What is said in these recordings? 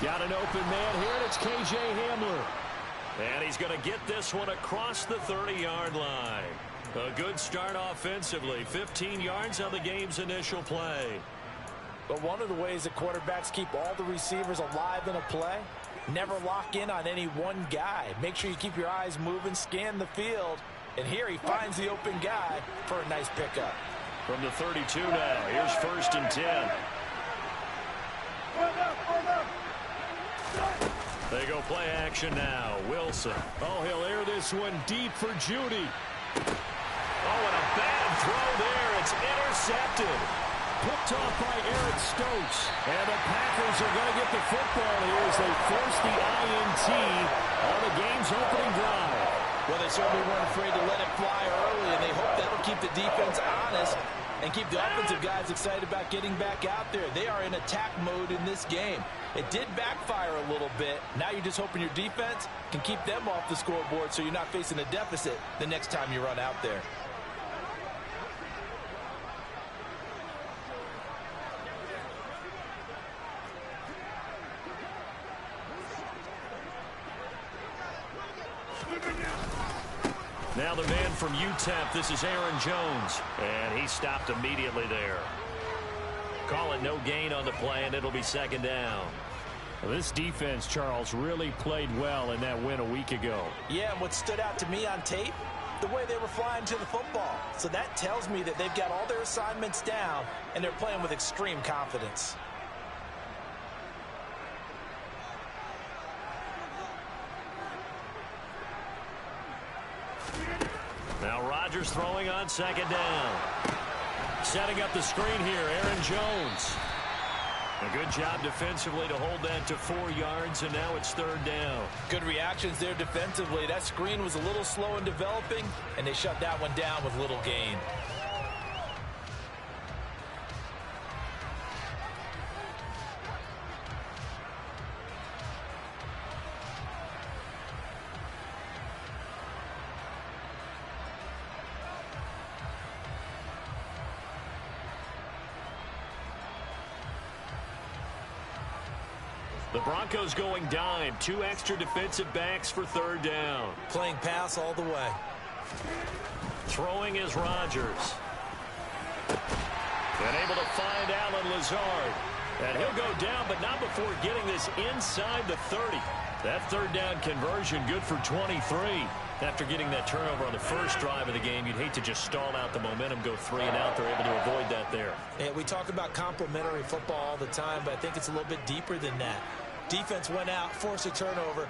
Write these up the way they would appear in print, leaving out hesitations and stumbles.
Got an open man here, and it's K.J. Hamler. And he's going to get this one across the 30-yard line. A good start offensively. 15 yards on the game's initial play. But one of the ways that quarterbacks keep all the receivers alive in a play, never lock in on any one guy. Make sure you keep your eyes moving, scan the field. And here he finds the open guy for a nice pickup. From the 32 now, here's 1st and 10. They go play action now. Wilson. Oh, he'll air this one deep for Judy. Oh, and a bad throw there. It's intercepted. Picked off by Eric Stokes. And the Packers are going to get the football here as they force the INT on the game's opening drive. Well, they certainly weren't afraid to let it fly early, and they hope that'll keep the defense honest and keep the offensive guys excited about getting back out there. They are in attack mode in this game. It did backfire a little bit. Now you're just hoping your defense can keep them off the scoreboard so you're not facing a deficit the next time you run out there. Now the man from UTEP, this is Aaron Jones. And he stopped immediately there. Call it no gain on the play, and it'll be 2nd down. Well, this defense, Charles, really played well in that win a week ago. Yeah, and what stood out to me on tape, the way they were flying to the football. So that tells me that they've got all their assignments down, and they're playing with extreme confidence. Now Rodgers throwing on 2nd down. Setting up the screen here, Aaron Jones. A good job defensively to hold that to 4 yards, and now it's 3rd down. Good reactions there defensively. That screen was a little slow in developing, and they shut that one down with little gain. The Broncos going dime. 2 extra defensive backs for 3rd down. Playing pass all the way. Throwing is Rodgers. And able to find Alan Lazard. And he'll go down, but not before getting this inside the 30. That 3rd down conversion good for 23. After getting that turnover on the first drive of the game, you'd hate to just stall out the momentum, go 3 and out. They're able to avoid that there. Yeah, we talk about complementary football all the time, but I think it's a little bit deeper than that. Defense went out, forced a turnover,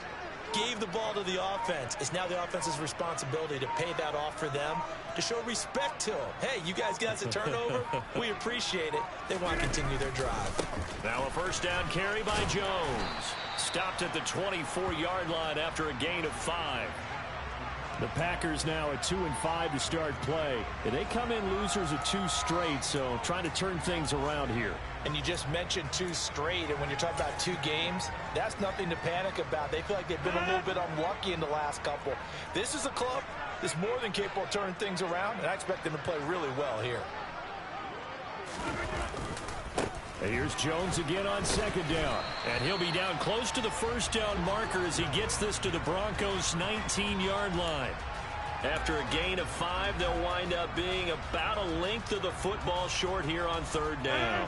gave the ball to the offense. It's now the offense's responsibility to pay that off for them, to show respect to them. Hey, you guys got us a turnover. We appreciate it. They want to continue their drive. Now a 1st down carry by Jones. Stopped at the 24-yard line after a gain of 5. The Packers now at 2-5 to start play. And they come in losers of 2 straight, so trying to turn things around here. And you just mentioned 2 straight, and when you're talking about 2 games, that's nothing to panic about. They feel like they've been a little bit unlucky in the last couple. This is a club that's more than capable of turning things around, and I expect them to play really well here. And here's Jones again on 2nd down. And he'll be down close to the 1st down marker as he gets this to the Broncos' 19-yard line. After a gain of 5, they'll wind up being about a length of the football short here on 3rd down.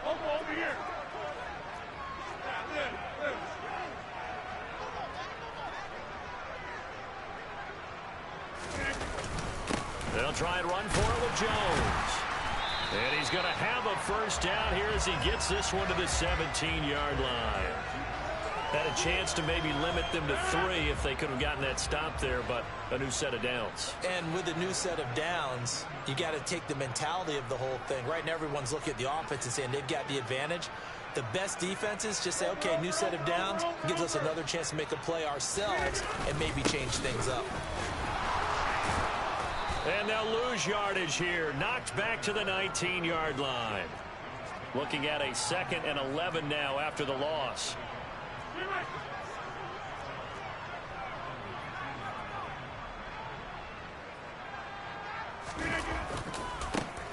Over here. They'll try and run for it with Jones. And he's going to have a 1st down here as he gets this one to the 17-yard line. Had a chance to maybe limit them to 3 if they could have gotten that stop there, but a new set of downs. And with a new set of downs, you got to take the mentality of the whole thing. Right now, everyone's looking at the offense and saying they've got the advantage. The best defenses just say, okay, new set of downs, gives us another chance to make a play ourselves and maybe change things up. And they'll lose yardage here. Knocked back to the 19-yard line. Looking at a 2nd and 11 now after the loss.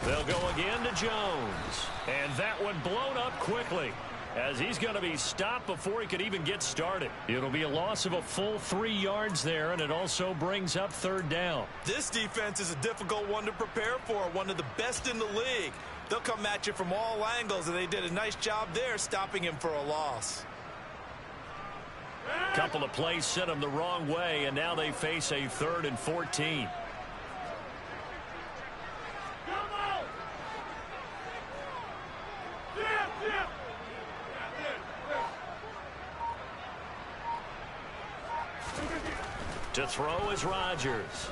They'll go again to Jones. And that one blown up quickly, as he's going to be stopped before he could even get started. It'll be a loss of a full 3 yards there, and it also brings up third down. This defense is a difficult one to prepare for, one of the best in the league. They'll come at you from all angles, and they did a nice job there stopping him for a loss. Couple of plays sent them the wrong way, and now they face a 3rd and 14. To throw is Rodgers.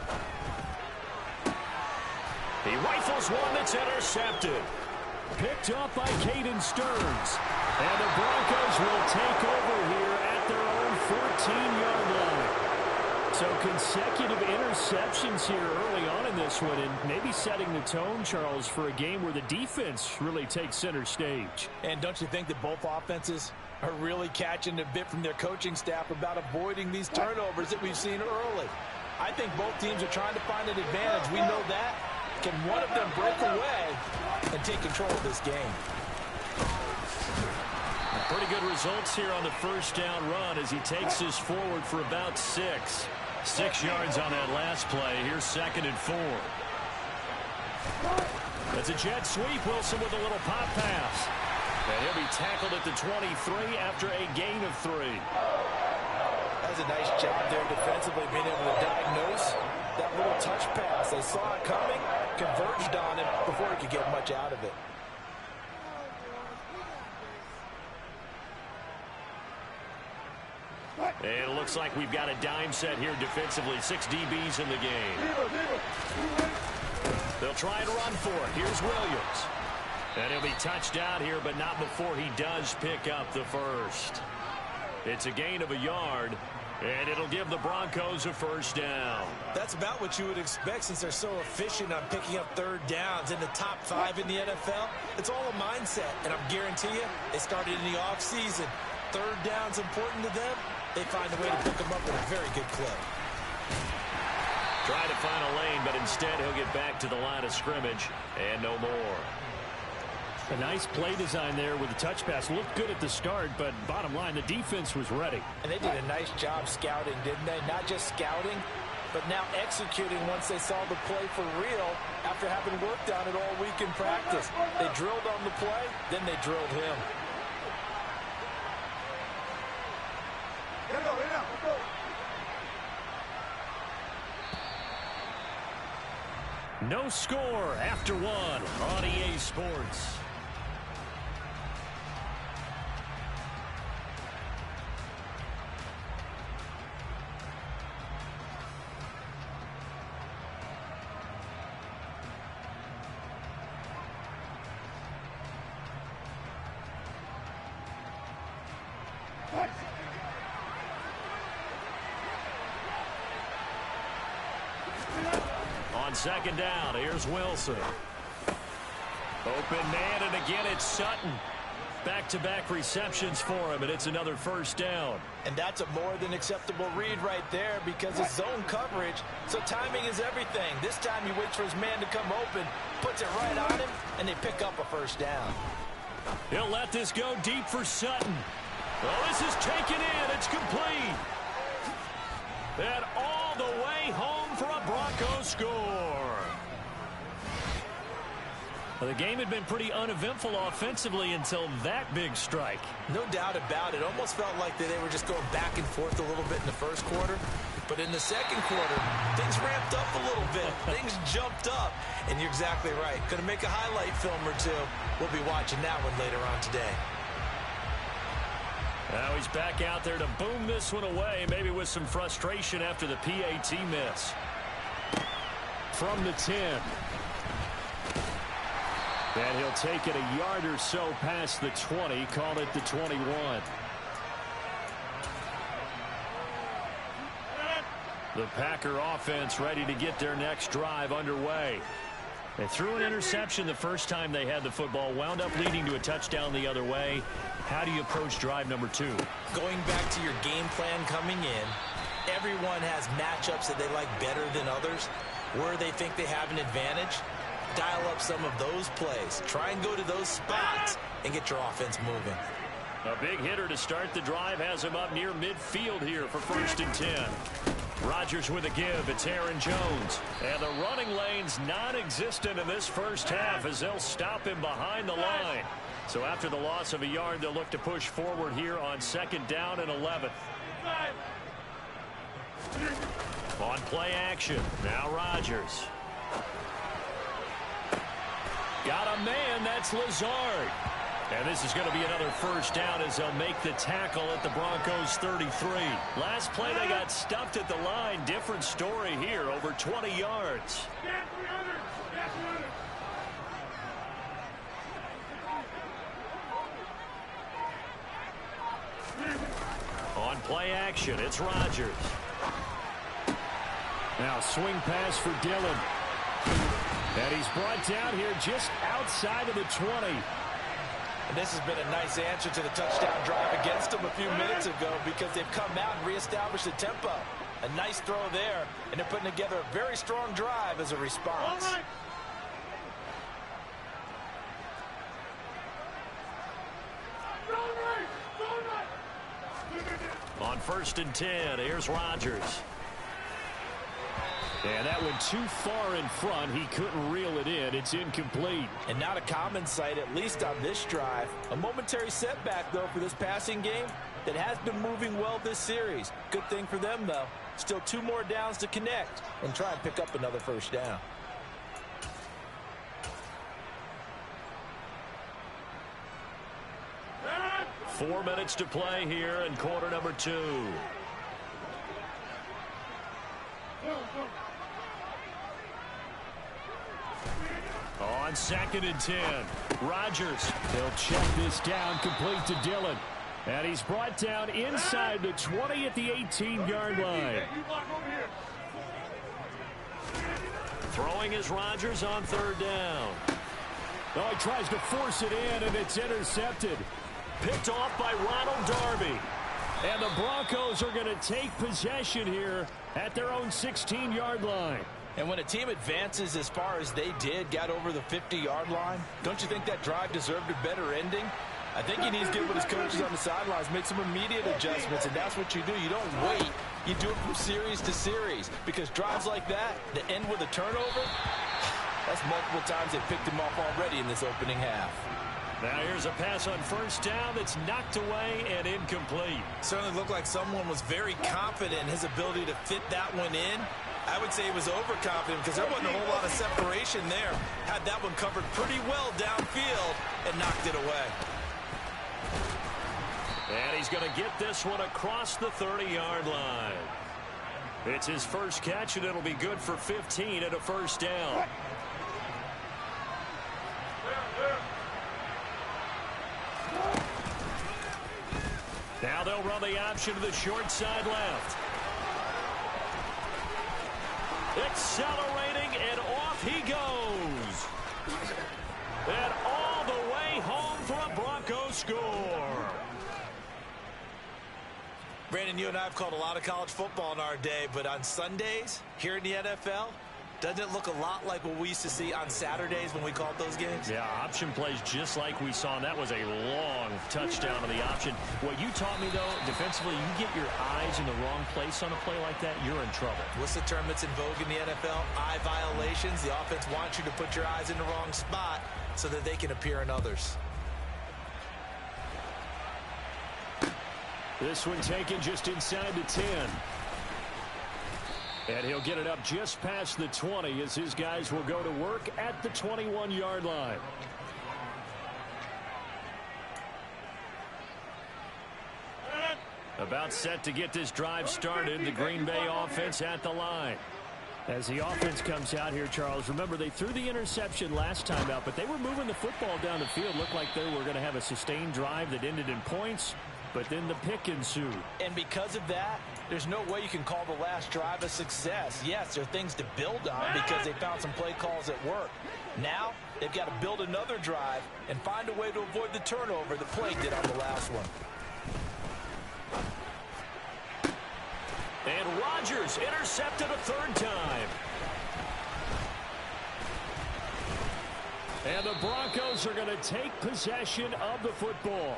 He rifles one that's intercepted. Picked up by Caden Stearns. And the Broncos will take over here at their own 14-yard line. So consecutive interceptions here early on in this one, and maybe setting the tone, Charles, for a game where the defense really takes center stage. And don't you think that both offenses are really catching a bit from their coaching staff about avoiding these turnovers that we've seen early? I think both teams are trying to find an advantage. We know that. Can one of them break away and take control of this game? Pretty good results here on the first down run as he takes this forward for about 6. 6 yards on that last play. Here's 2nd and 4. That's a jet sweep. Wilson with a little pop pass. And he'll be tackled at the 23 after a gain of 3. That was a nice job there defensively, being able to diagnose that little touch pass. They saw it coming, converged on it before he could get much out of it. And it looks like we've got a dime set here defensively. 6 DBs in the game. They'll try and run for it. Here's Williams. And he'll be touched out here, but not before he does pick up the first. It's a gain of a yard, and it'll give the Broncos a first down. That's about what you would expect since they're so efficient on picking up 3rd downs in the top 5 in the NFL. It's all a mindset, and I guarantee you, they started in the offseason. 3rd down's important to them. They find a way to pick them up at a very good clip. Try to find a lane, but instead he'll get back to the line of scrimmage and no more. A nice play design there with the touch pass. Looked good at the start, but bottom line, the defense was ready. And they did a nice job scouting, didn't they? Not just scouting, but now executing once they saw the play for real after having worked on it all week in practice. They drilled on the play, then they drilled him. No score after 1 on EA Sports. On 2nd down, here's Wilson. Open man, and again it's Sutton. Back-to-back receptions for him, and it's another first down. And that's a more than acceptable read right there because it's zone coverage, so timing is everything. This time he waits for his man to come open, puts it right on him, and they pick up a first down. He'll let this go deep for Sutton. Oh, this is taken in. It's complete. And all the way home for a Broncos score. Well, the game had been pretty uneventful offensively until that big strike. No doubt about it. Almost felt like they were just going back and forth a little bit in the first quarter. But in the second quarter, things ramped up a little bit. Things jumped up. And you're exactly right. Going to make a highlight film or two. We'll be watching that one later on today. Now he's back out there to boom this one away, maybe with some frustration after the PAT miss. From the 10. And he'll take it a yard or so past the 20, call it the 21. The Packer offense ready to get their next drive underway. They threw an interception the first time they had the football, wound up leading to a touchdown the other way. How do you approach drive number 2? Going back to your game plan coming in, everyone has matchups that they like better than others. where they think they have an advantage, dial up some of those plays. Try and go to those spots and get your offense moving. A big hitter to start the drive has him up near midfield here for 1st and 10. Rodgers with a give. It's Aaron Jones. And the running lane's non-existent in this first half as they'll stop him behind the line. So after the loss of a yard, they'll look to push forward here on 2nd down and 11. On play action. Now Rodgers. Got a man. That's Lazard. And this is going to be another 1st down as they'll make the tackle at the Broncos 33. Last play they got stuffed at the line. Different story here. Over 20 yards. On play action, it's Rodgers. Now swing pass for Dillon. And he's brought down here just outside of the 20. And this has been a nice answer to the touchdown drive against them a few minutes ago because they've come out and reestablished the tempo. A nice throw there, and they're putting together a very strong drive as a response. On 1st and 10, here's Rodgers. And that went too far in front. He couldn't reel it in. It's incomplete. And not a common sight, at least on this drive. A momentary setback, though, for this passing game that has been moving well this series. Good thing for them, though. Still 2 more downs to connect and try and pick up another 1st down. Four minutes to play here in quarter number 2. On 2nd and 10, Rodgers. They'll check this down, complete to Dillon. And he's brought down inside the 20 at the 18-yard line. Throwing is Rodgers on 3rd down. Oh, he tries to force it in, and it's intercepted. Picked off by Ronald Darby. And the Broncos are going to take possession here at their own 16-yard line. And when a team advances as far as they did, got over the 50-yard line, don't you think that drive deserved a better ending? I think he needs to get with his coaches on the sidelines, make some immediate adjustments, and that's what you do. You don't wait. You do it from series to series because drives like that end with a turnover, that's multiple times they picked him off already in this opening half. Now here's a pass on 1st down that's knocked away and incomplete. Certainly looked like someone was very confident in his ability to fit that one in. I would say he was overconfident because there wasn't a whole lot of separation there. Had that one covered pretty well downfield and knocked it away. And he's going to get this one across the 30-yard line. It's his first catch, and it'll be good for 15 and a 1st down. Now they'll run the option to the short side left. Accelerating, and off he goes. And all the way home for a Broncos score. Brandon, you and I have called a lot of college football in our day, but on Sundays here in the NFL, doesn't it look a lot like what we used to see on Saturdays when we called those games? Yeah, option plays just like we saw, and that was a long touchdown on the option. What you taught me, though, defensively, you get your eyes in the wrong place on a play like that, you're in trouble. What's the term that's in vogue in the NFL? Eye violations. The offense wants you to put your eyes in the wrong spot so that they can appear in others. This one taken just inside the 10. And he'll get it up just past the 20 as his guys will go to work at the 21-yard line. About set to get this drive started. The Green Bay offense at the line. As the offense comes out here, Charles, remember they threw the interception last time out, but they were moving the football down the field. Looked like they were going to have a sustained drive that ended in points, but then the pick ensued. And because of that, there's no way you can call the last drive a success. Yes, there are things to build on because they found some play calls that work. Now, they've got to build another drive and find a way to avoid the turnover the play did on the last one. And Rodgers intercepted a 3rd time. And the Broncos are going to take possession of the football.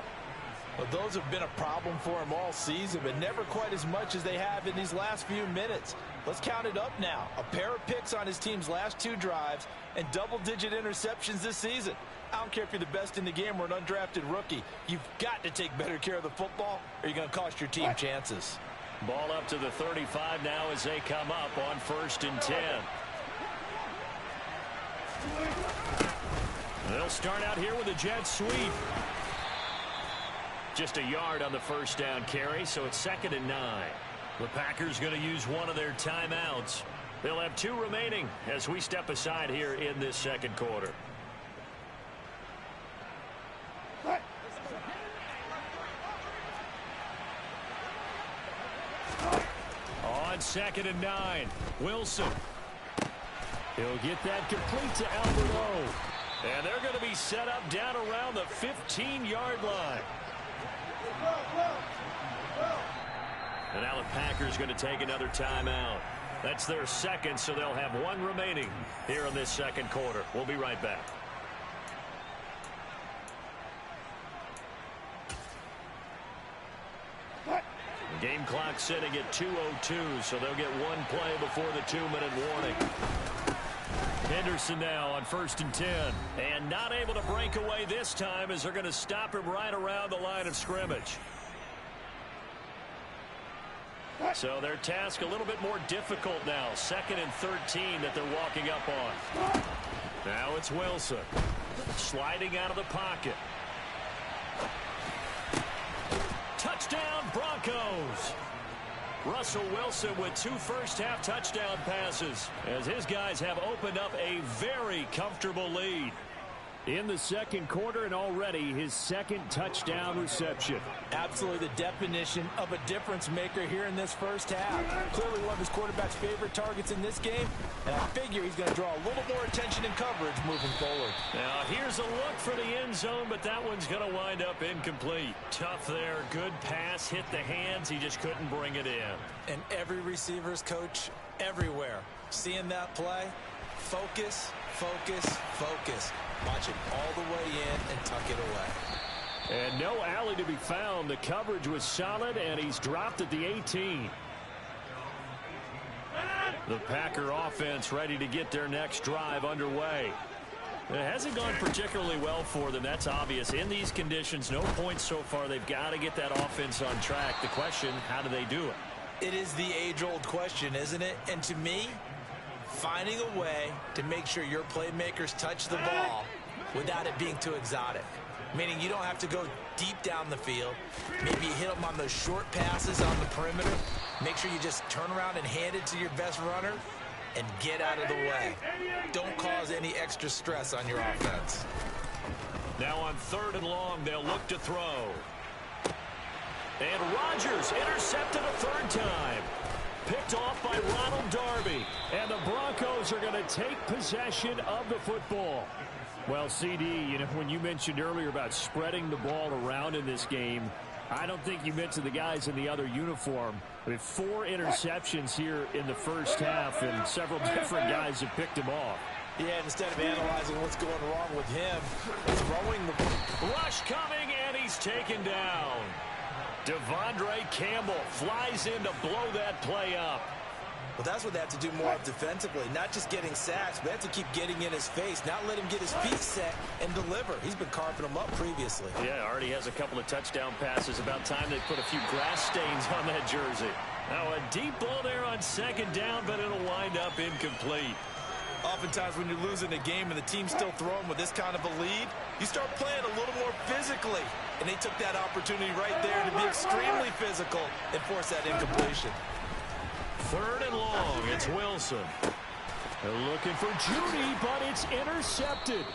Well, those have been a problem for him all season, but never quite as much as they have in these last few minutes. Let's count it up now. A pair of picks on his team's last 2 drives and double-digit interceptions this season. I don't care if you're the best in the game or an undrafted rookie. You've got to take better care of the football or you're going to cost your team chances. Ball up to the 35 now as they come up on 1st and 10. They'll start out here with a jet sweep. Just a yard on the first down carry, so it's 2nd and 9. The Packers going to use one of their timeouts. They'll have 2 remaining as we step aside here in this 2nd quarter. On 2nd and 9, Wilson. He'll get that complete to Alberto. And they're going to be set up down around the 15-yard line. And now the Packers going to take another timeout. That's their 2nd, so they'll have 1 remaining here in this 2nd quarter. We'll be right back. The game clock sitting at 2:02, so they'll get 1 play before the 2-minute warning. Henderson now on 1st and 10. And not able to break away this time as they're going to stop him right around the line of scrimmage. So their task a little bit more difficult now. 2nd and 13 that they're walking up on. Now it's Wilson. Sliding out of the pocket. Touchdown Broncos. Russell Wilson with 2 first-half touchdown passes as his guys have opened up a very comfortable lead. In the 2nd quarter and already his 2nd touchdown reception. Absolutely the definition of a difference maker here in this first half. Clearly one of his quarterback's favorite targets in this game, and I figure he's going to draw a little more attention and coverage moving forward. Now here's a look for the end zone, but that one's going to wind up incomplete. Tough there, good pass, hit the hands, he just couldn't bring it in. And every receiver's coach everywhere, seeing that play, focus, focus, focus. Watch it all the way in and tuck it away. And no alley to be found. The coverage was solid, and he's dropped at the 18. The Packer offense ready to get their next drive underway. It hasn't gone particularly well for them. That's obvious. In these conditions, no points so far. They've got to get that offense on track. The question, how do they do it? It is the age-old question, isn't it? And to me, finding a way to make sure your playmakers touch the ball without it being too exotic. Meaning you don't have to go deep down the field. Maybe you hit them on those short passes on the perimeter. Make sure you just turn around and hand it to your best runner and get out of the way. Don't cause any extra stress on your offense. Now on 3rd and long, they'll look to throw. And Rodgers intercepted a 3rd time. Picked off by Ronald Darby. And the Broncos are going to take possession of the football. Well, CD, you know, when you mentioned earlier about spreading the ball around in this game, I don't think you mentioned the guys in the other uniform. I mean, 4 interceptions here in the first half, and several different guys have picked him off. Yeah, instead of analyzing what's going wrong with him, throwing the rush coming, and he's taken down. Devondre Campbell flies in to blow that play up. Well, that's what they have to do more of defensively. Not just getting sacks, but they have to keep getting in his face, not let him get his feet set and deliver. He's been carving them up previously. Yeah, already has a couple of touchdown passes. About time they put a few grass stains on that jersey. Now a deep ball there on 2nd down, but it'll wind up incomplete. Oftentimes when you're losing a game and the team's still throwing with this kind of a lead, you start playing a little more physically. And they took that opportunity right there to be extremely physical and force that incompletion. 3rd and long, it's Wilson. They're looking for Judy, but it's intercepted.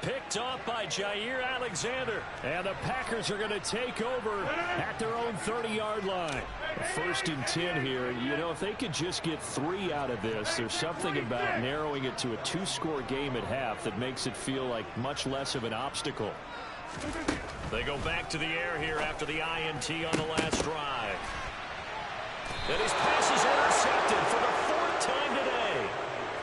Picked off by Jair Alexander. And the Packers are going to take over at their own 30-yard line. 1st and 10 here. You know, if they could just get 3 out of this, there's something about narrowing it to a 2-score game at half that makes it feel like much less of an obstacle. They go back to the air here after the INT on the last drive. And his pass is intercepted for the 4th time today.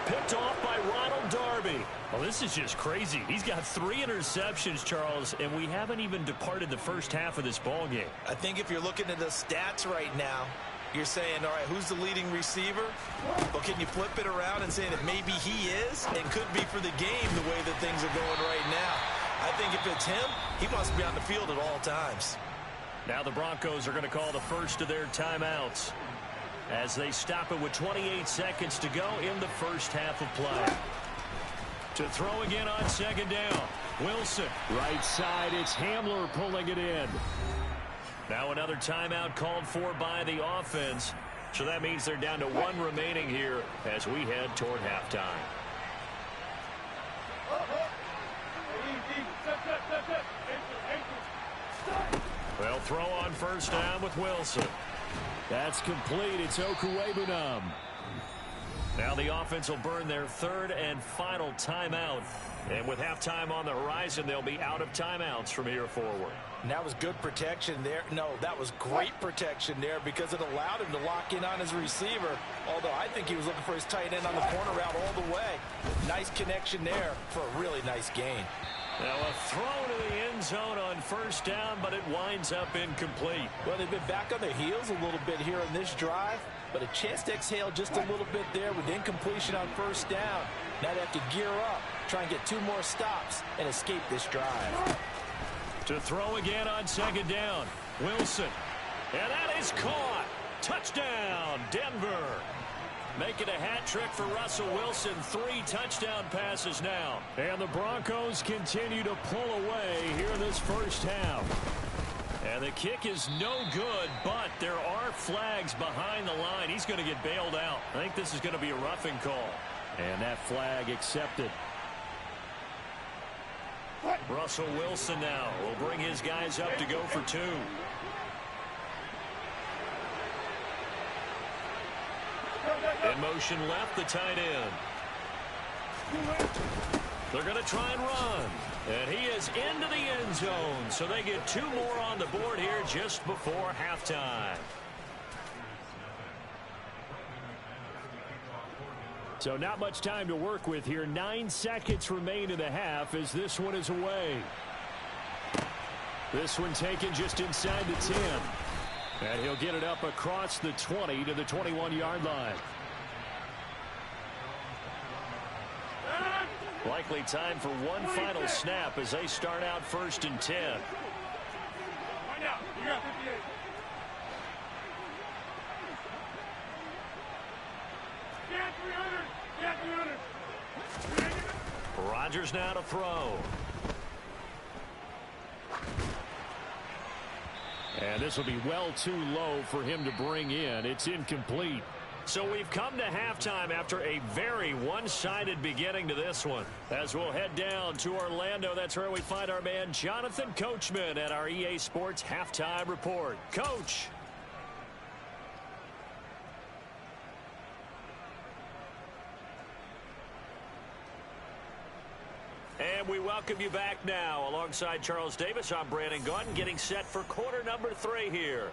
Picked off by Ronald Darby. Well, this is just crazy. He's got 3 interceptions, Charles, and we haven't even departed the first half of this ball game. I think if you're looking at the stats right now, you're saying, all right, who's the leading receiver? Well, can you flip it around and say that maybe he is and could be for the game the way that things are going right now? I think if it's him, he wants to be on the field at all times. Now the Broncos are going to call the first of their timeouts as they stop it with 28 seconds to go in the first half of play. To throw again on second down, Wilson. Right side, it's Hamler pulling it in. Now another timeout called for by the offense. So that means they're down to 1 remaining here as we head toward halftime. Well, throw on first down with Wilson. That's complete. It's Okuwebunam. Now the offense will burn their 3rd and final timeout. And with halftime on the horizon, they'll be out of timeouts from here forward. And that was good protection there. No, that was great protection there because it allowed him to lock in on his receiver. Although I think he was looking for his tight end on the corner route all the way. Nice connection there for a really nice gain. Now a throw to the end zone on first down, but it winds up incomplete. Well, they've been back on their heels a little bit here in this drive, but a chance to exhale just a little bit there with incompletion on first down. Now they have to gear up, try and get 2 more stops, and escape this drive. To throw again on second down, Wilson. And that is caught. Touchdown, Denver. Making a hat trick for Russell Wilson. 3 touchdown passes now. And the Broncos continue to pull away here in this first half. And the kick is no good, but there are flags behind the line. He's going to get bailed out. I think this is going to be a roughing call. And that flag accepted. Russell Wilson now will bring his guys up to go for 2. In motion left, the tight end. They're going to try and run. And he is into the end zone. So they get 2 more on the board here just before halftime. So not much time to work with here. 9 seconds remain in the half as this one is away. This one taken just inside the 10. And he'll get it up across the 20 to the 21-yard line. Likely time for one final snap as they start out 1st and 10. Rodgers now to throw. And this will be well too low for him to bring in. It's incomplete. So we've come to halftime after a very one-sided beginning to this one. As we'll head down to Orlando, that's where we find our man Jonathan Coachman at our EA Sports Halftime Report. Coach. And we welcome you back now. Alongside Charles Davis, I'm Brandon Gaudin, getting set for quarter number 3 here.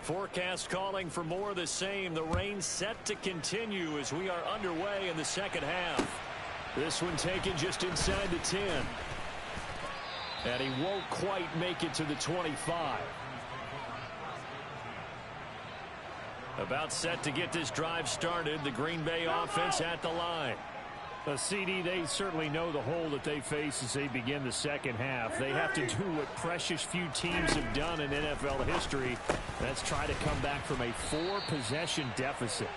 Forecast calling for more of the same. The rain set to continue as we are underway in the second half. This one taken just inside the 10. And he won't quite make it to the 25. About set to get this drive started. The Green Bay offense at the line. CD, they certainly know the hole that they face as they begin the second half. They have to do what precious few teams have done in NFL history. That's try to come back from a 4-possession deficit.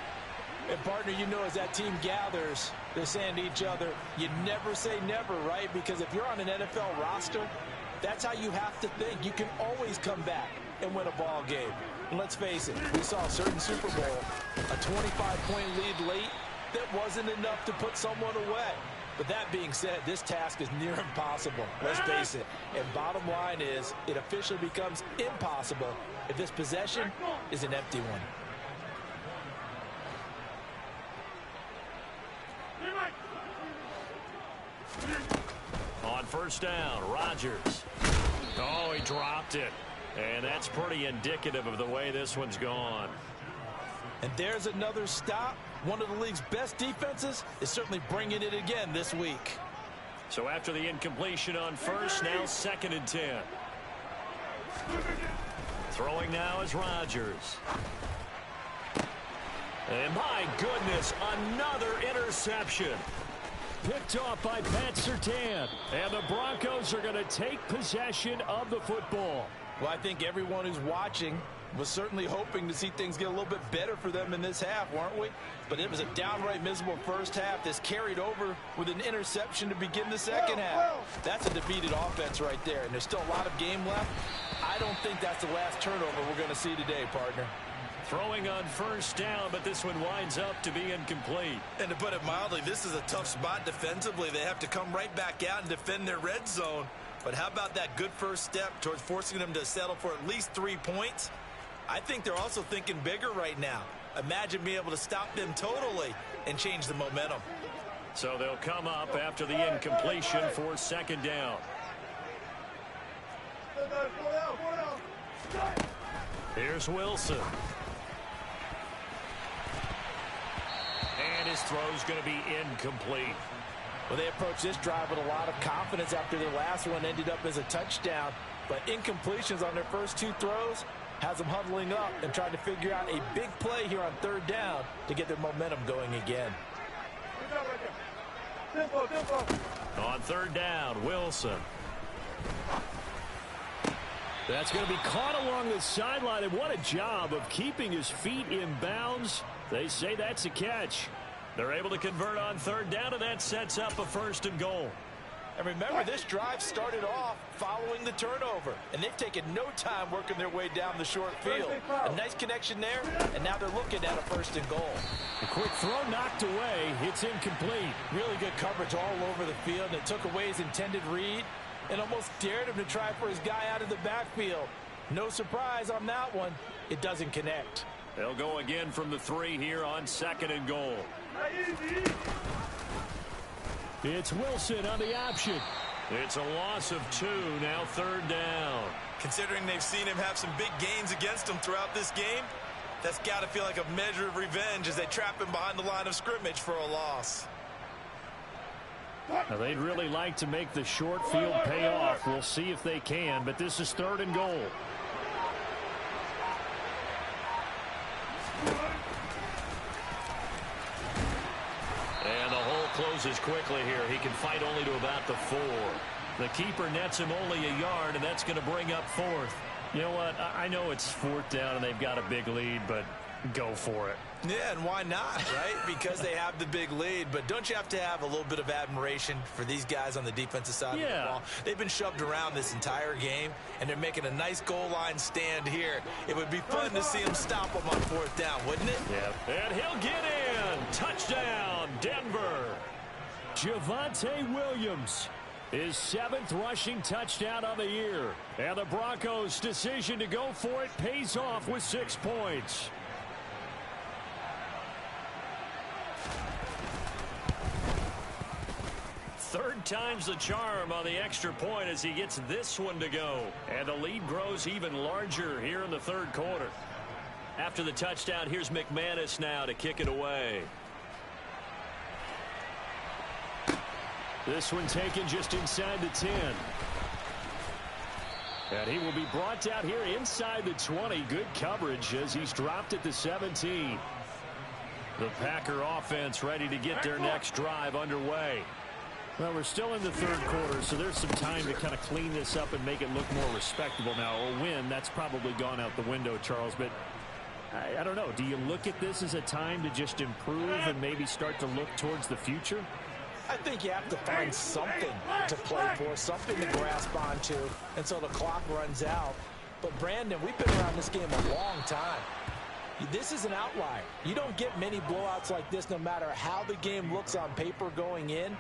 And, partner, you know, as that team gathers, they're saying to each other, you never say never, right? Because if you're on an NFL roster, that's how you have to think. You can always come back and win a ball game. And let's face it, we saw a certain Super Bowl, a 25-point lead late, that wasn't enough to put someone away. But that being said, this task is near impossible. Let's face it. And bottom line is, it officially becomes impossible if this possession is an empty one. On first down, Rodgers. Oh, he dropped it. And that's pretty indicative of the way this one's gone. And there's another stop. One of the league's best defenses is certainly bringing it again this week. So after the incompletion on first, now 2nd and 10. Throwing now is Rodgers. And my goodness, another interception. Picked off by Pat Surtain. And the Broncos are going to take possession of the football. Well, I think everyone who's watching was certainly hoping to see things get a little bit better for them in this half, weren't we? But it was a downright miserable first half. This carried over with an interception to begin the second half. That's a defeated offense right there, and there's still a lot of game left. I don't think that's the last turnover we're going to see today, partner. Throwing on first down, but this one winds up to be incomplete. And to put it mildly, this is a tough spot defensively. They have to come right back out and defend their red zone. But how about that good first step towards forcing them to settle for at least 3 points? I think they're also thinking bigger right now. Imagine being able to stop them totally and change the momentum. So they'll come up after the incompletion for 2nd down. Here's Wilson. And his throw's going to be incomplete. Well, they approached this drive with a lot of confidence after their last one ended up as a touchdown. But incompletions on their first 2 throws has them huddling up and trying to figure out a big play here on 3rd down to get their momentum going again. On 3rd down, Wilson. That's going to be caught along the sideline, and what a job of keeping his feet in bounds. They say that's a catch. They're able to convert on 3rd down, and that sets up a 1st and goal. And remember, this drive started off following the turnover, and they've taken no time working their way down the short field. A nice connection there, and now they're looking at a 1st and goal. A quick throw knocked away. It's incomplete. Really good coverage all over the field, and it took away his intended read and almost dared him to try for his guy out of the backfield. No surprise on that one. It doesn't connect. They'll go again from the 3 here on 2nd and goal. It's Wilson on the option. It's a loss of 2, now 3rd down. Considering they've seen him have some big gains against them throughout this game, that's got to feel like a measure of revenge as they trap him behind the line of scrimmage for a loss. Now, they'd really like to make the short field pay off. We'll see if they can, but this is 3rd and goal. And the hole closes quickly here. He can fight only to about the 4. The keeper nets him only a yard, and that's going to bring up 4th. You know what? I know it's 4th down, and they've got a big lead, but go for it. Yeah, and why not, right? Because they have the big lead. But don't you have to have a little bit of admiration for these guys on the defensive side of the ball? They've been shoved around this entire game, and they're making a nice goal line stand here. It would be fun to see them stop them on 4th down, wouldn't it? Yeah. And he'll get in. Touchdown, Denver. Javonte Williams, his 7th rushing touchdown of the year. And the Broncos' decision to go for it pays off with 6 points. Third time's the charm on the extra point as he gets this one to go. And the lead grows even larger here in the 3rd quarter. After the touchdown, here's McManus now to kick it away. This one taken just inside the 10. And he will be brought down here inside the 20. Good coverage as he's dropped at the 17. The Packer offense ready to get their next drive underway. Well, we're still in the 3rd quarter, so there's some time to kind of clean this up and make it look more respectable now. A win, that's probably gone out the window, Charles, but I don't know. Do you look at this as a time to just improve and maybe start to look towards the future? I think you have to find something to play for, something to grasp onto until the clock runs out. But, Brandon, we've been around this game a long time. This is an outlier. You don't get many blowouts like this no matter how the game looks on paper going in.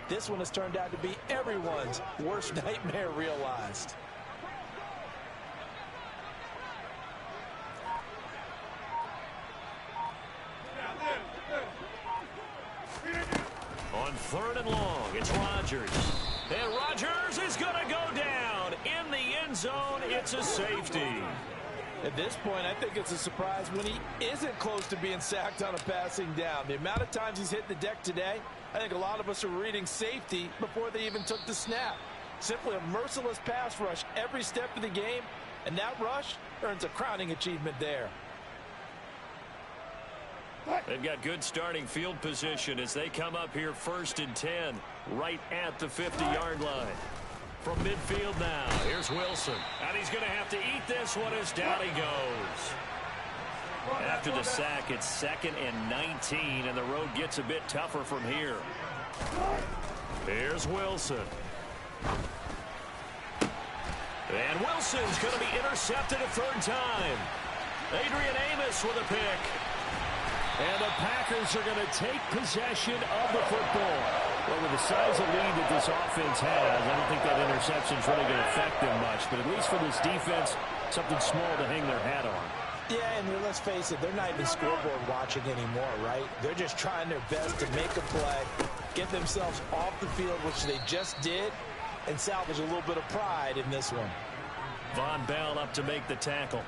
This one has turned out to be everyone's worst nightmare realized. On 3rd and long, it's Rodgers. And Rodgers is going to go down in the end end zone. It's a safety. At this point, I think it's a surprise when he isn't close to being sacked on a passing down. The amount of times he's hit the deck today, I think a lot of us are reading safety before they even took the snap. Simply a merciless pass rush every step of the game, and that rush earns a crowning achievement there. They've got good starting field position as they come up here 1st and 10, right at the 50-yard line. From midfield now, here's Wilson. And he's going to have to eat this one as down he goes. After the sack, it's 2nd and 19, and the road gets a bit tougher from here. Here's Wilson. And Wilson's going to be intercepted a 3rd time. Adrian Amos with a pick. And the Packers are going to take possession of the football. Well, with the size of lead that this offense has, I don't think that interception is really going to affect them much. But at least for this defense, something small to hang their hat on. Yeah, and let's face it, they're not even scoreboard watching anymore, right? They're just trying their best to make a play, get themselves off the field, which they just did, and salvage a little bit of pride in this one. Von Bell up to make the tackle.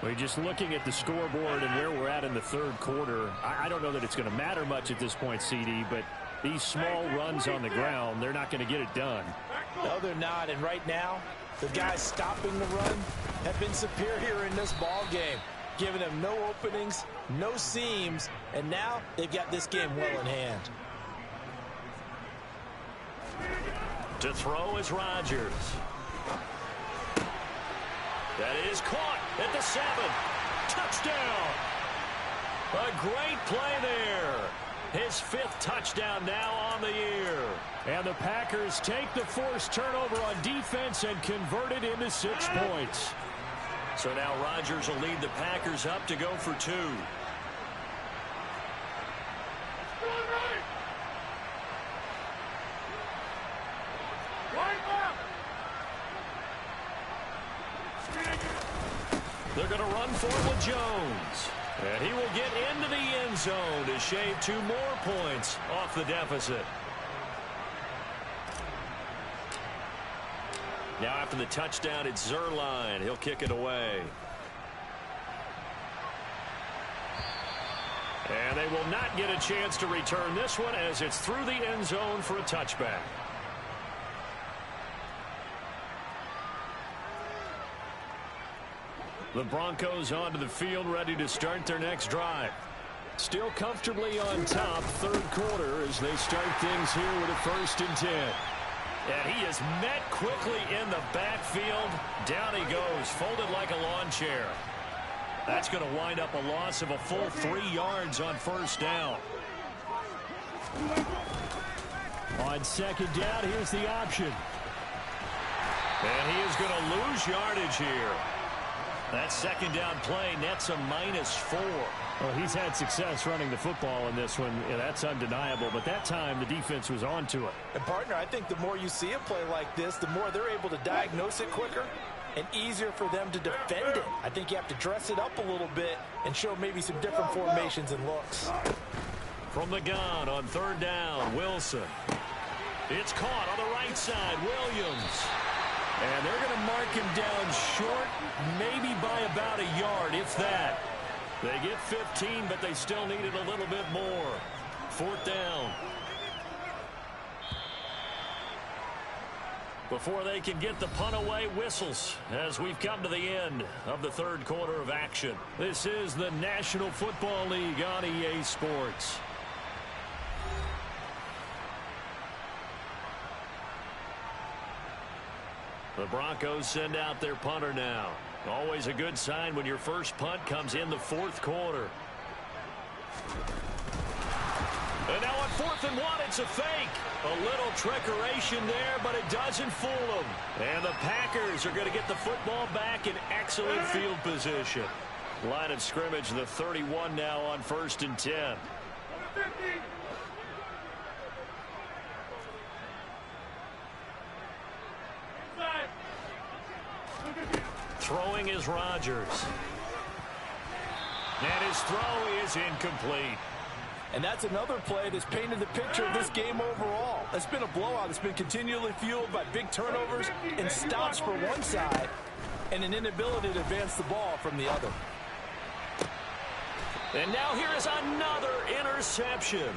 We're just looking at the scoreboard and where we're at in the 3rd quarter. I don't know that it's going to matter much at this point, CD, but these small runs on the ground, they're not going to get it done. No, they're not. And right now, the guys stopping the run have been superior in this ball game, giving them no openings, no seams, and now they've got this game well in hand. To throw is Rodgers. That is caught at the 7. Touchdown. A great play there. His 5th touchdown now on the year. And the Packers take the forced turnover on defense and convert it into 6 points. So now Rodgers will lead the Packers up to go for 2. They're going to run for it with Jones. And he will get into the end zone to shave 2 more points off the deficit. Now after the touchdown, it's Zerline. He'll kick it away. And they will not get a chance to return this one as it's through the end zone for a touchback. The Broncos onto the field, ready to start their next drive. Still comfortably on top, 3rd quarter as they start things here with a 1st and 10. And he is met quickly in the backfield. Down he goes, folded like a lawn chair. That's going to wind up a loss of a full 3 yards on 1st down. On 2nd down, here's the option. And he is going to lose yardage here. That 2nd down play nets a -4. Well, he's had success running the football in this one. Yeah, that's undeniable. But that time, the defense was on to it. And, partner, I think the more you see a play like this, the more they're able to diagnose it quicker and easier for them to defend it. I think you have to dress it up a little bit and show maybe some different formations and looks. From the gun on 3rd down, Wilson. It's caught on the right side, Williams. And they're going to mark him down short, maybe by about a yard, if that. They get 15, but they still needed a little bit more. 4th down. Before they can get the punt away, whistles as we've come to the end of the 3rd quarter of action. This is the National Football League on EA Sports. The Broncos send out their punter now. Always a good sign when your first punt comes in the 4th quarter. And now on 4th and 1, it's a fake. A little trickeration there, but it doesn't fool them. And the Packers are going to get the football back in excellent field position. Line of scrimmage, the 31 now on 1st and 10. Throwing is Rodgers. And his throw is incomplete. And that's another play that's painted the picture of this game overall. It's been a blowout. It's been continually fueled by big turnovers and stops for one side and an inability to advance the ball from the other. And now here is another interception.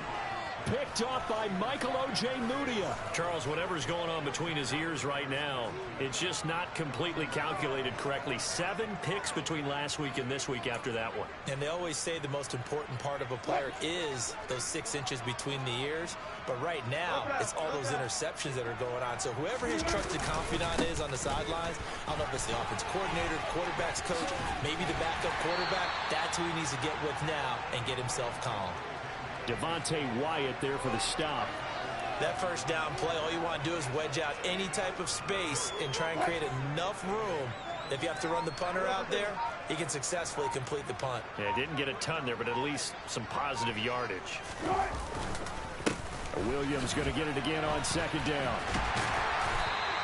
Picked off by Michael Ojemudia. Charles, whatever's going on between his ears right now, it's just not completely calculated correctly. 7 picks between last week and this week after that one. And they always say the most important part of a player is those 6 inches between the ears. But right now, it's all those interceptions that are going on. So whoever his trusted confidant is on the sidelines, I don't know if it's the offense coordinator, quarterback's coach, maybe the backup quarterback, that's who he needs to get with now and get himself calm. Devontae Wyatt there for the stop. That first down play, all you want to do is wedge out any type of space and try and create enough room. If you have to run the punter out there, he can successfully complete the punt. Yeah, didn't get a ton there, but at least some positive yardage. Williams going to get it again on second down.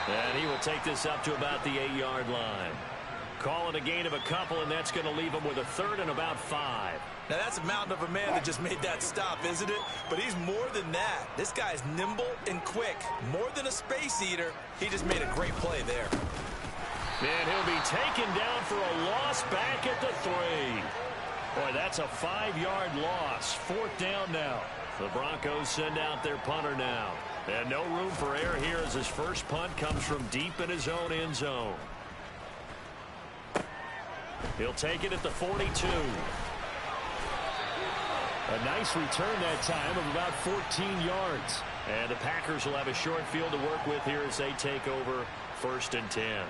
And he will take this up to about the 8-yard line. Call it a gain of a couple, and that's going to leave him with a 3rd and about 5. Now, that's a mountain of a man that just made that stop, isn't it? But he's more than that. This guy's nimble and quick. More than a space eater. He just made a great play there. And he'll be taken down for a loss back at the 3. Boy, that's a 5-yard loss. 4th down now. The Broncos send out their punter now. And no room for error here as his first punt comes from deep in his own end zone. He'll take it at the 42. A nice return that time of about 14 yards. And the Packers will have a short field to work with here as they take over 1st and 10.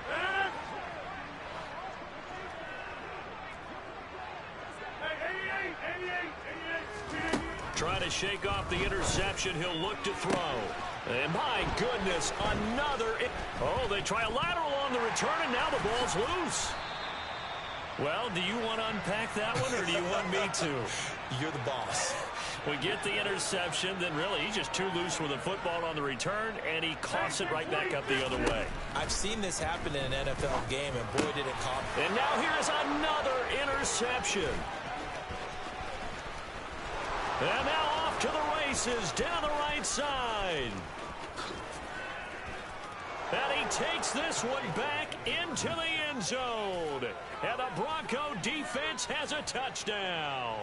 Trying to shake off the interception. He'll look to throw. And my goodness, another. Oh, they try a lateral on the return, and now the ball's loose. Well, do you want to unpack that one, or do you want me to? You're the boss. We get the interception, then really he's just too loose with the football on the return, and he coughs it right back up the other way. I've seen this happen in an NFL game, and boy, did it cough. And now here's another interception. And now off to the races down the right side. And he takes this one back into the end zone. And the Bronco defense has a touchdown.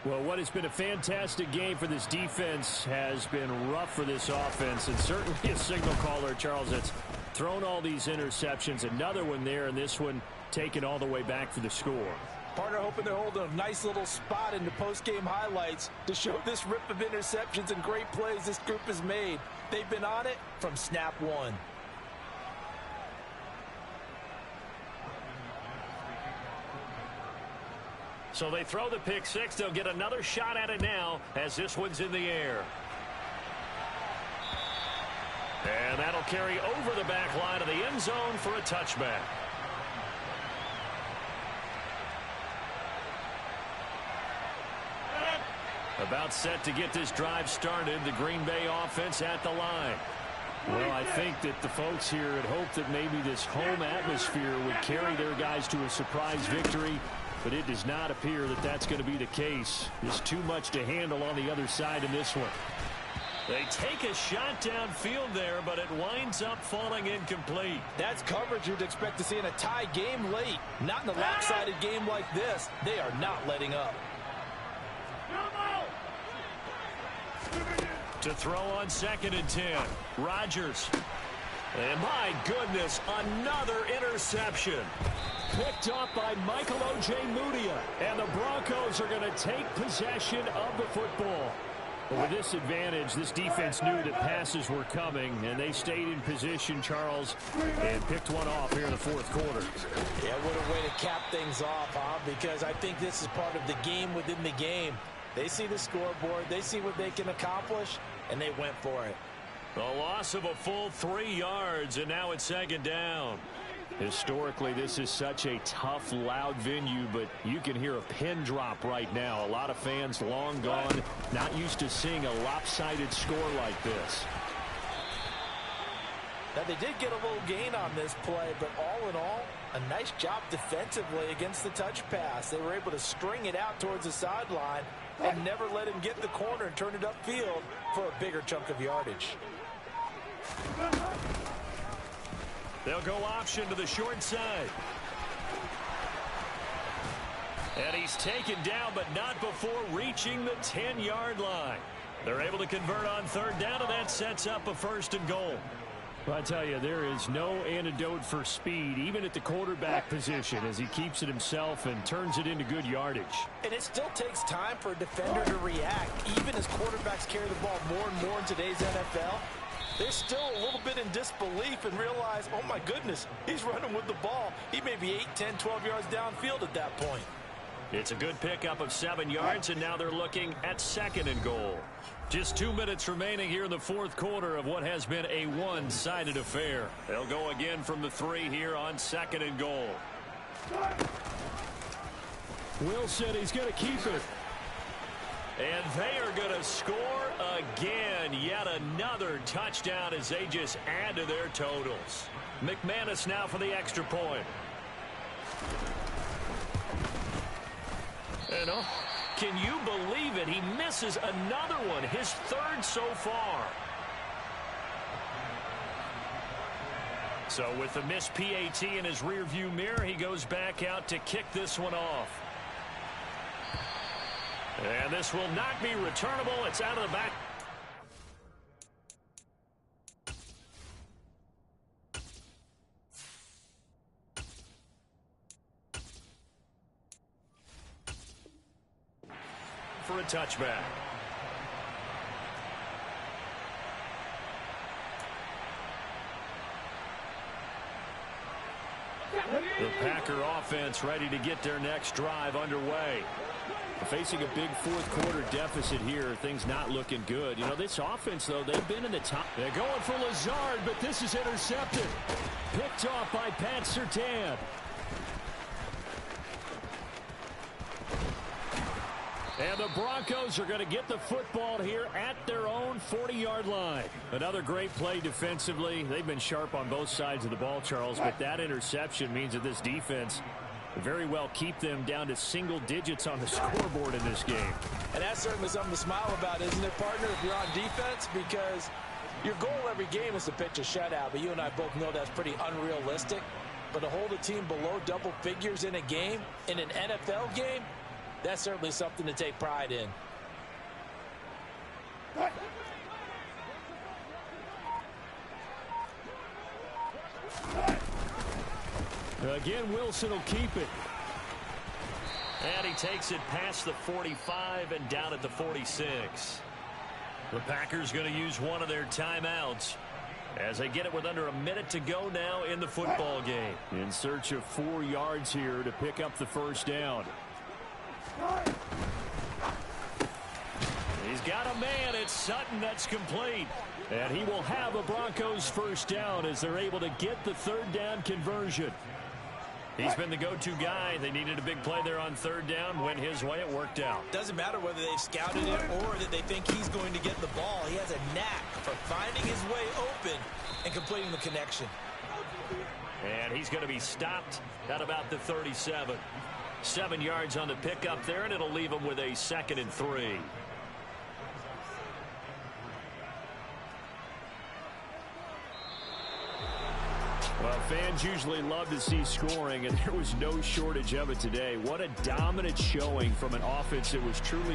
Well, what has been a fantastic game for this defense has been rough for this offense. And certainly a signal caller, Charles, that's thrown all these interceptions. Another one there, and this one taken all the way back for the score. Partner hoping they're holding a nice little spot in the post-game highlights to show this rip of interceptions and great plays this group has made. They've been on it from snap 1. So they throw the pick 6. They'll get another shot at it now as this one's in the air. And that'll carry over the back line of the end zone for a touchback. About set to get this drive started. The Green Bay offense at the line. Well, I think that the folks here had hoped that maybe this home atmosphere would carry their guys to a surprise victory, but it does not appear that that's going to be the case. There's too much to handle on the other side in this one. They take a shot downfield there, but it winds up falling incomplete. That's coverage you'd expect to see in a tie game late. Not in a lopsided game like this. They are not letting up. To throw on 2nd and 10. Rodgers. And my goodness, another interception. Picked off by Michael Ojemudia. And the Broncos are going to take possession of the football. But with this advantage, this defense knew that passes were coming, and they stayed in position, Charles, and picked one off here in the 4th quarter. Yeah, what a way to cap things off, huh? Because I think this is part of the game within the game. They see the scoreboard, they see what they can accomplish, and they went for it. A loss of a full 3 yards, and now it's 2nd down. Historically, this is such a tough, loud venue, but you can hear a pin drop right now. A lot of fans long gone, not used to seeing a lopsided score like this. Now, they did get a little gain on this play, but all in all, a nice job defensively against the touch pass. They were able to string it out towards the sideline and never let him get the corner and turn it upfield for a bigger chunk of yardage. They'll go option to the short side. And he's taken down, but not before reaching the 10-yard line. They're able to convert on third down, and that sets up a 1st and goal. Well, I tell you, there is no antidote for speed, even at the quarterback position, as he keeps it himself and turns it into good yardage. And it still takes time for a defender to react. Even as quarterbacks carry the ball more and more in today's NFL, they're still a little bit in disbelief and realize, oh my goodness, he's running with the ball. He may be 8, 10, 12 yards downfield at that point. It's a good pickup of 7 yards, and now they're looking at 2nd and goal. Just 2 minutes remaining here in the 4th quarter of what has been a one-sided affair. They'll go again from the 3 here on 2nd and goal. Wilson, he's going to keep it. And they are going to score again. Yet another touchdown as they just add to their totals. McManus now for the extra point. And can you believe it? He misses another one, his 3rd so far. So with the missed PAT in his rearview mirror, he goes back out to kick this one off. And this will not be returnable. It's out of the back. For a touchback. The Packer offense ready to get their next drive underway. Facing a big 4th quarter deficit here, things not looking good. You know, this offense, though, they've been in the top. They're going for Lazard, but this is intercepted. Picked off by Pat Surtain. And the Broncos are going to get the football here at their own 40-yard line. Another great play defensively. They've been sharp on both sides of the ball, Charles, but that interception means that this defense very well keep them down to single digits on the scoreboard in this game. And that's certainly something to smile about, isn't it, partner, if you're on defense? Because your goal every game is to pitch a shutout, but you and I both know that's pretty unrealistic. But to hold a team below double figures in a game, in an NFL game, that's certainly something to take pride in. Again, Wilson will keep it. And he takes it past the 45 and down at the 46. The Packers going to use one of their timeouts as they get it with under a minute to go now in the football game. In search of 4 yards here to pick up the 1st down. He's got a man. It's Sutton that's complete. And he will have a Broncos 1st down as they're able to get the 3rd down conversion. He's been the go-to guy. They needed a big play there on 3rd down. Went his way. It worked out. Doesn't matter whether they've scouted it or that they think he's going to get the ball. He has a knack for finding his way open and completing the connection. And he's going to be stopped at about the 37. 7 yards on the pickup there, and it'll leave him with a 2nd and 3. Well, fans usually love to see scoring, and there was no shortage of it today. What a dominant showing from an offense that was truly